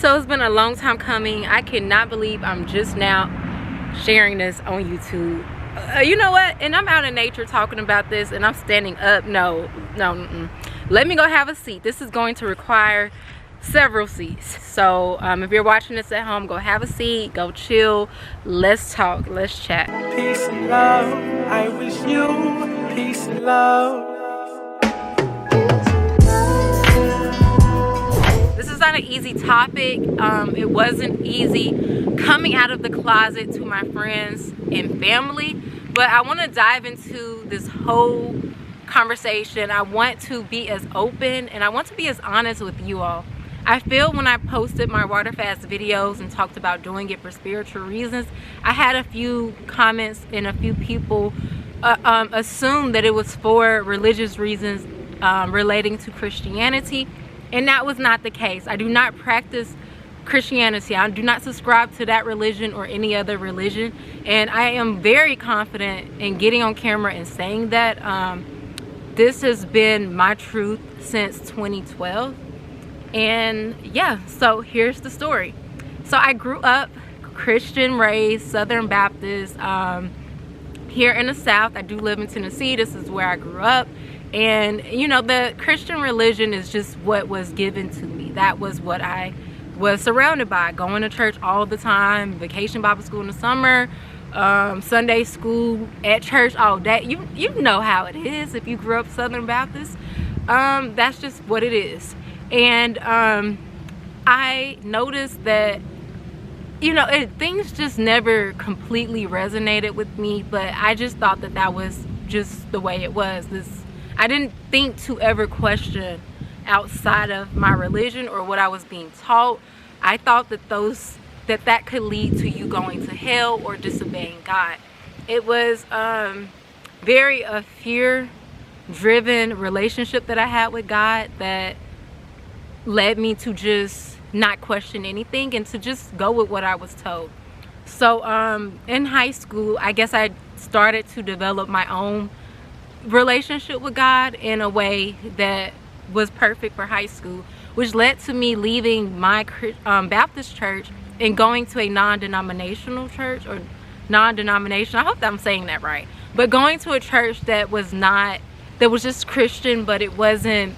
So it's been a long time coming. I cannot believe I'm just now sharing this on YouTube. You know what? And I'm out in nature talking about this and I'm standing up. No. Let me go have a seat. This is going to require several seats. So if you're watching this at home, go have a seat, go chill. Let's talk, let's chat. Peace and love, I wish you peace and love. This is not an easy topic. It wasn't easy coming out of the closet to my friends and family, but I want to dive into this whole conversation. I want to be as open and I want to be as honest with you all. I feel when I posted my water fast videos and talked about doing it for spiritual reasons, I had a few comments and a few people assume that it was for religious reasons relating to Christianity. And that was not the case. I do not practice Christianity. I do not subscribe to that religion or any other religion. And I am very confident in getting on camera and saying that this has been my truth since 2012. And yeah, so here's the story. So I grew up Christian, raised Southern Baptist here in the South. I do live in Tennessee. This is where I grew up. And you know, the Christian religion is just what was given to me. That was what I was surrounded by, going to church all the time, vacation Bible school in the summer, Sunday school, at church all day. You know how it is if you grew up Southern Baptist. That's just what it is. And I noticed that, you know, things just never completely resonated with me, but I just thought that that was just the way it was. I didn't think to ever question outside of my religion or what I was being taught. I thought that that could lead to you going to hell or disobeying God. It was very a fear-driven relationship that I had with God that led me to just not question anything and to just go with what I was told. So in high school, I guess I started to develop my own relationship with God in a way that was perfect for high school, which led to me leaving my Baptist church and going to a non-denominational church, or non-denominational, I hope that I'm saying that right, but going to a church that was just Christian, but it wasn't,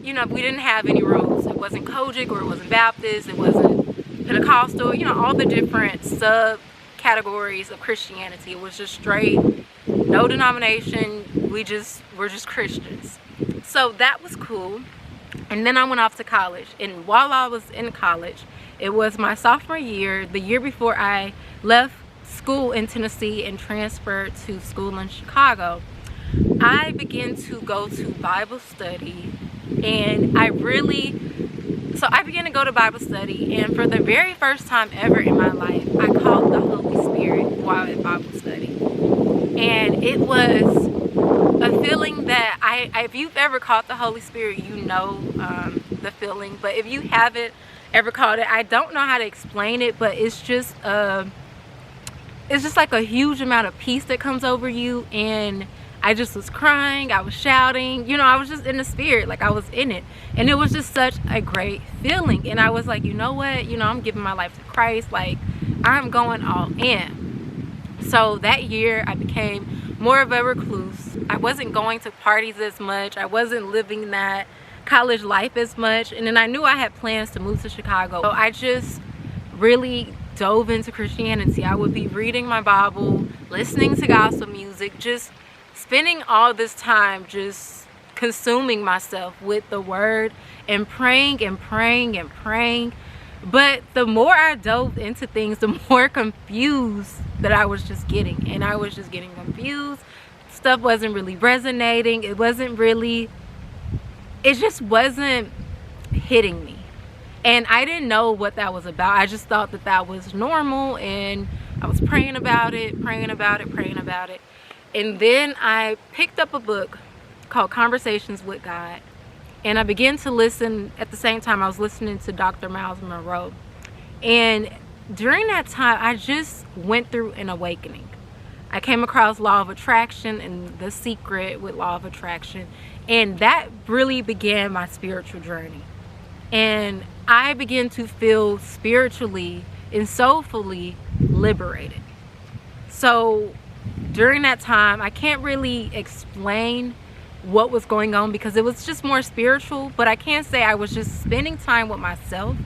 you know, we didn't have any rules. It wasn't Kojic, or it wasn't Baptist, it wasn't Pentecostal, you know, all the different subcategories of Christianity. It was just straight, no denomination, we're just Christians. So that was cool. And then I went off to college, and while I was in college, it was my sophomore year, the year before I left school in Tennessee and transferred to school in Chicago. I began to go to Bible study, and I began to go to Bible study, and for the very first time ever in my life, I called the Holy Spirit while at Bible study. And it was a feeling that if you've ever called the Holy Spirit, you know the feeling. But if you haven't ever called it, I don't know how to explain it, but it's just like a huge amount of peace that comes over you. And I just was crying, I was shouting, you know, I was just in the spirit, like I was in it. And it was just such a great feeling. And I was like, you know what, you know, I'm giving my life to Christ, like I'm going all in. So that year I became more of a recluse. I wasn't going to parties as much. I wasn't living that college life as much. And then I knew I had plans to move to Chicago. So I just really dove into Christianity. I would be reading my Bible, listening to gospel music, just spending all this time just consuming myself with the word and praying and praying and praying. But the more I dove into things, the more confused that I was just getting. And I was just getting confused. Stuff wasn't really resonating. It just wasn't hitting me. And I didn't know what that was about. I just thought that that was normal. And I was praying about it. And then I picked up a book called Conversations with God. And I began to listen. At the same time, I was listening to Dr. Miles Monroe. And during that time, I just went through an awakening. I came across Law of Attraction and The Secret with Law of Attraction. And that really began my spiritual journey. and I began to feel spiritually and soulfully liberated. So during that time, I can't really explain what was going on because it was just more spiritual, but I can say I was just spending time with myself.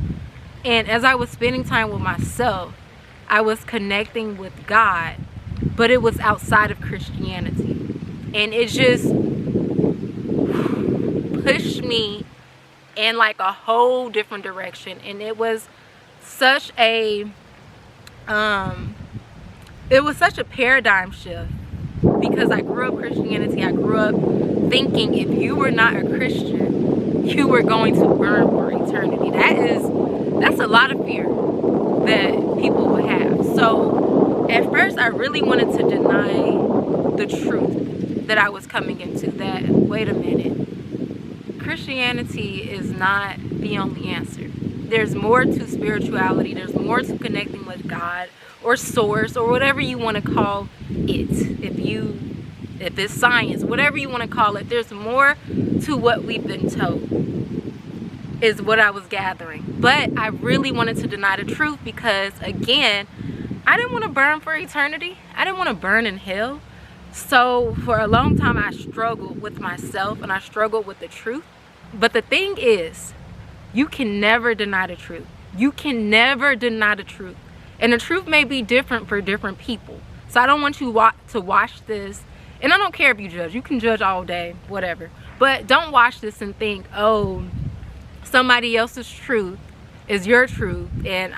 And as I was spending time with myself, I was connecting with God, but it was outside of Christianity. And it just pushed me in like a whole different direction. And it was such a paradigm shift, because I grew up Christianity. I grew up thinking if you were not a Christian, you were going to burn for eternity. That's a lot of fear that people would have. So at first I really wanted to deny the truth that I was coming into, that wait a minute, Christianity is not the only answer. There's more to spirituality. There's more to connecting with God or source or whatever you want to call it. If it's science, whatever you want to call it, there's more to what we've been told, is what I was gathering. But I really wanted to deny the truth because, again, I didn't want to burn for eternity. I didn't want to burn in hell. So for a long time, I struggled with myself and I struggled with the truth. But the thing is, you can never deny the truth. You can never deny the truth. And the truth may be different for different people. So I don't want you to watch this. And I don't care if you judge. You can judge all day, whatever. But don't watch this and think, oh, somebody else's truth is your truth. And,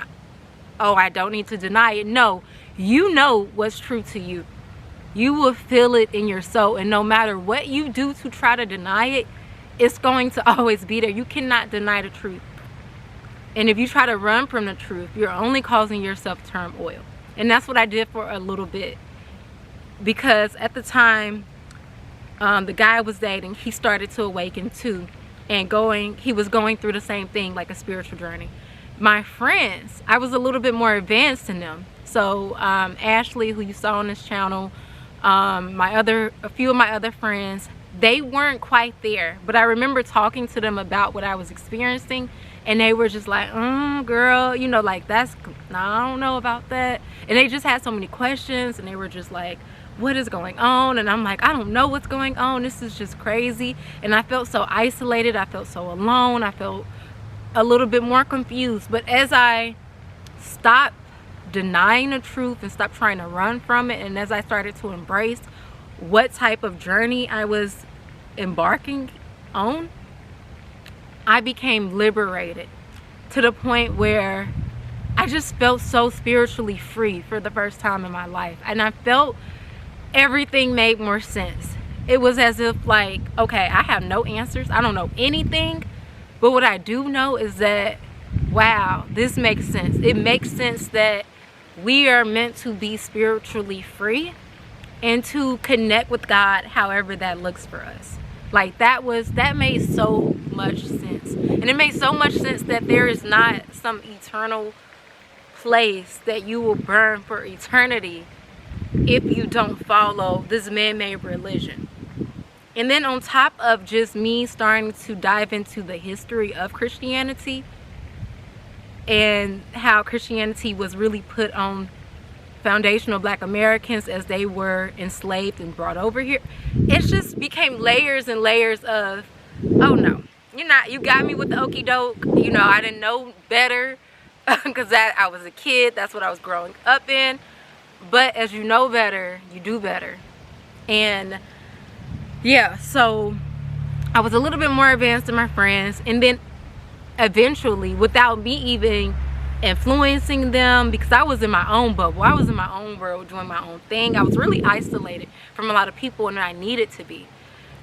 oh, I don't need to deny it. No, you know what's true to you. You will feel it in your soul. And no matter what you do to try to deny it, it's going to always be there. You cannot deny the truth. And if you try to run from the truth, you're only causing yourself turmoil. And that's what I did for a little bit. Because at the time, the guy I was dating, he started to awaken too. And he was going through the same thing, like a spiritual journey. My friends, I was a little bit more advanced than them. So Ashley, who you saw on this channel, a few of my other friends, they weren't quite there. But I remember talking to them about what I was experiencing. And they were just like, girl, you know, like I don't know about that. And they just had so many questions and they were just like, what is going on? And I'm like, I don't know what's going on. This is just crazy. And I felt so isolated. I felt so alone. I felt a little bit more confused. But as I stopped denying the truth and stopped trying to run from it, and as I started to embrace what type of journey I was embarking on, I became liberated to the point where I just felt so spiritually free for the first time in my life. And I felt everything made more sense. It was as if like, okay, I have no answers. I don't know anything. But what I do know is that, wow, this makes sense. It makes sense that we are meant to be spiritually free and to connect with God however that looks for us. Like that made so much sense. And it made so much sense that there is not some eternal place that you will burn for eternity if you don't follow this man-made religion. And then on top of just me starting to dive into the history of Christianity and how Christianity was really put on foundational Black Americans as they were enslaved and brought over here, it just became layers and layers of, oh no, you got me with the okie doke. You know, I didn't know better because I was a kid. That's what I was growing up in. But as you know better, you do better. And yeah, so I was a little bit more advanced than my friends. And then eventually, without me even influencing them, because I was in my own bubble, I was in my own world doing my own thing, I was really isolated from a lot of people, and I needed to be.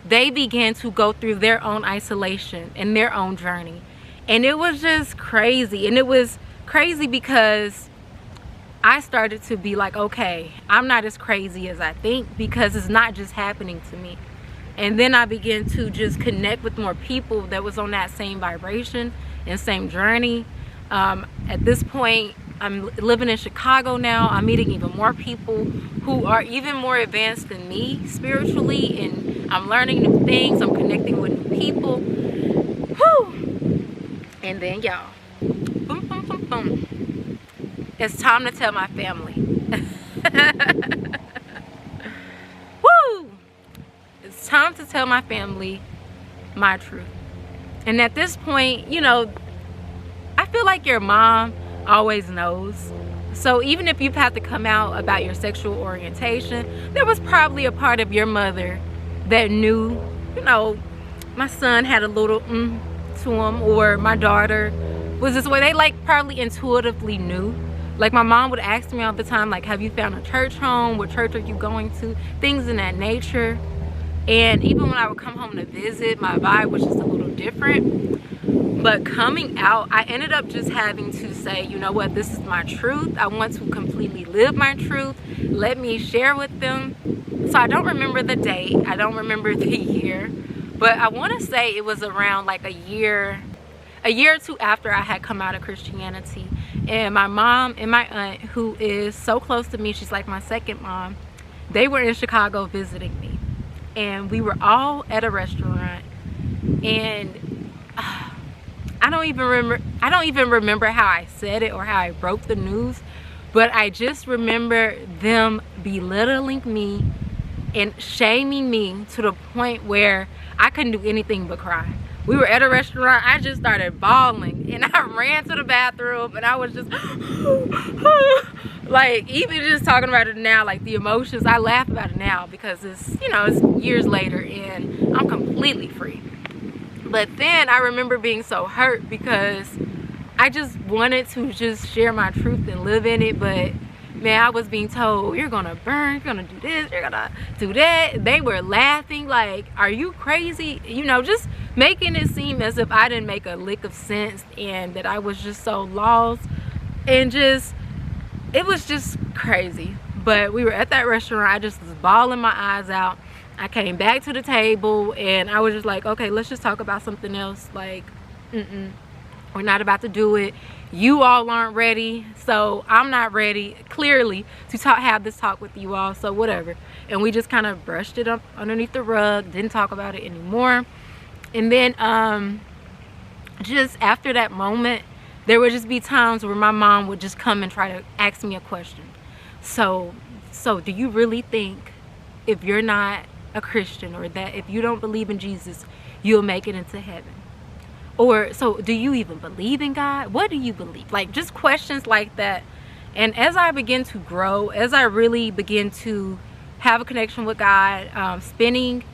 They began to go through their own isolation and their own journey, and it was just crazy. And it was crazy because I started to be like, okay, I'm not as crazy as I think, because it's not just happening to me. And then I began to just connect with more people that was on that same vibration and same journey. At this point, I'm living in Chicago now. I'm meeting even more people who are even more advanced than me spiritually, and I'm learning new things. I'm connecting with new people. Whew. And then y'all, boom, boom, boom, boom, it's time to tell my family. Woo! It's time to tell my family my truth. And at this point, you know, I feel like your mom always knows. So even if you've had to come out about your sexual orientation, there was probably a part of your mother that knew, you know, my son had a little to him, or my daughter was this way. They like probably intuitively knew. Like my mom would ask me all the time, like, have you found a church home? What church are you going to? Things in that nature. And even when I would come home to visit, my vibe was just a little different. But coming out, I ended up just having to say, you know what, this is my truth. I want to completely live my truth. Let me share with them. So I don't remember the date. I don't remember the year. But I want to say it was around like a year or two after I had come out of Christianity. And my mom and my aunt, who is so close to me, she's like my second mom, they were in Chicago visiting me. And we were all at a restaurant. And I don't even remember how I said it or how I broke the news. But I just remember them belittling me and shaming me to the point where I couldn't do anything but cry. We were at a restaurant. I just started bawling and I ran to the bathroom and I was just like, even just talking about it now, like the emotions, I laugh about it now because it's, you know, it's years later and I'm completely free. But then I remember being so hurt because I just wanted to just share my truth and live in it, but man, I was being told, you're gonna burn, you're gonna do this, you're gonna do that. They were laughing like, are you crazy? You know, just making it seem as if I didn't make a lick of sense and that I was just so lost. And just, it was just crazy. But we were at that restaurant. I just was bawling my eyes out. I came back to the table and I was just like, okay, let's just talk about something else. Like, we're not about to do it. You all aren't ready, so I'm not ready, clearly, to have this talk with you all, so whatever. And we just kind of brushed it up underneath the rug, didn't talk about it anymore. And then just after that moment, there would just be times where my mom would just come and try to ask me a question. So do you really think if you're not a Christian, or that if you don't believe in Jesus, you'll make it into heaven? Or, so do you even believe in God? What do you believe? Like, just questions like that. And as I begin to grow, as I really begin to have a connection with God, spending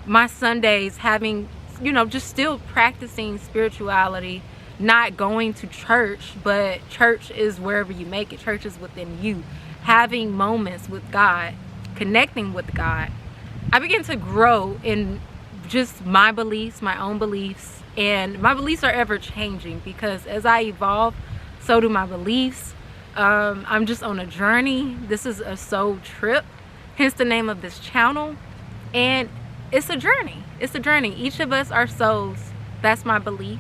my Sundays having, you know, just still practicing spirituality, not going to church, but church is wherever you make it. Church is within you. Having moments with God, connecting with God, I began to grow in just my beliefs, my own beliefs. And my beliefs are ever changing because as I evolve, so do my beliefs. I'm just on a journey. This is a soul trip, hence the name of this channel. And it's a journey. It's a journey. Each of us are souls. That's my belief.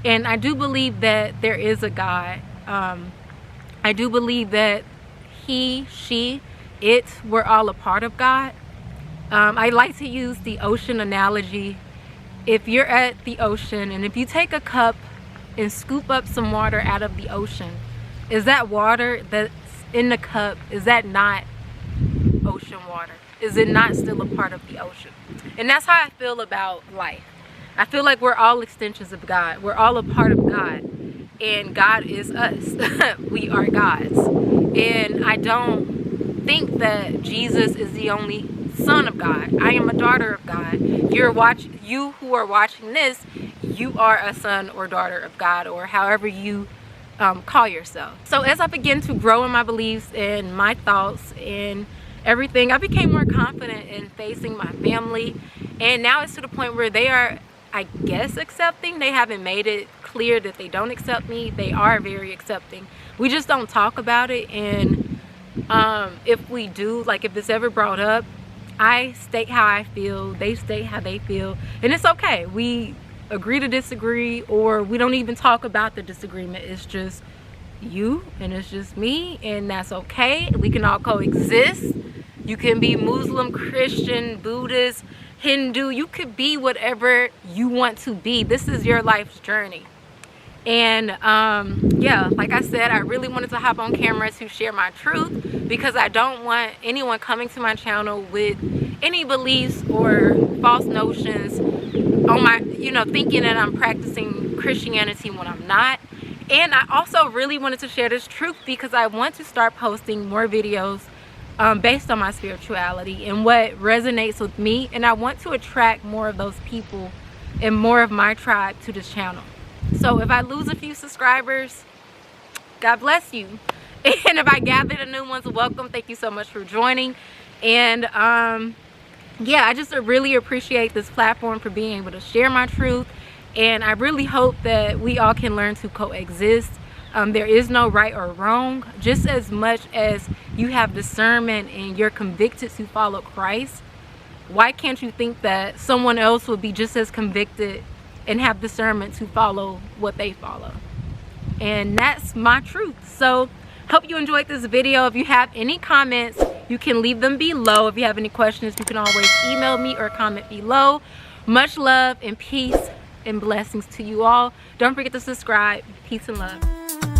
And I do believe that there is a God. I do believe that he, she, it, we're all a part of God. I like to use the ocean analogy. If you're at the ocean and if you take a cup and scoop up some water out of the ocean, is that water that's in the cup, is that not ocean water? Is it not still a part of the ocean? And that's how I feel about life. I feel like we're all extensions of God. We're all a part of God. And God is us. We are God's. And I don't think that Jesus is the only son of God. I am a daughter of God. You who are watching this, you are a son or daughter of God, or however you call yourself. So as I begin to grow in my beliefs and my thoughts and everything, I became more confident in facing my family. And now it's to the point where they are, I guess, accepting. They haven't made it clear that they don't accept me. They are very accepting. We just don't talk about it. And if we do, like if it's ever brought up, I state how I feel, they state how they feel, and it's okay. We agree to disagree, or we don't even talk about the disagreement. It's just you and it's just me, and that's okay. We can all coexist. You can be Muslim, Christian, Buddhist, Hindu. You could be whatever you want to be. This is your life's journey. And yeah, like I said, I really wanted to hop on camera to share my truth, because I don't want anyone coming to my channel with any beliefs or false notions on my, thinking that I'm practicing Christianity when I'm not. And I also really wanted to share this truth because I want to start posting more videos based on my spirituality and what resonates with me, and I want to attract more of those people and more of my tribe to this channel. So if I lose a few subscribers, God bless you. And if I gather the new ones, welcome. Thank you so much for joining. And yeah, I just really appreciate this platform for being able to share my truth. And I really hope that we all can learn to coexist. There is no right or wrong. Just as much as you have discernment and you're convicted to follow Christ, why can't you think that someone else will be just as convicted and have discernment to follow what they follow? And that's my truth. So hope you enjoyed this video. If you have any comments, you can leave them below. If you have any questions, you can always email me or comment below. Much love and peace and blessings to you all. Don't forget to subscribe. Peace and love.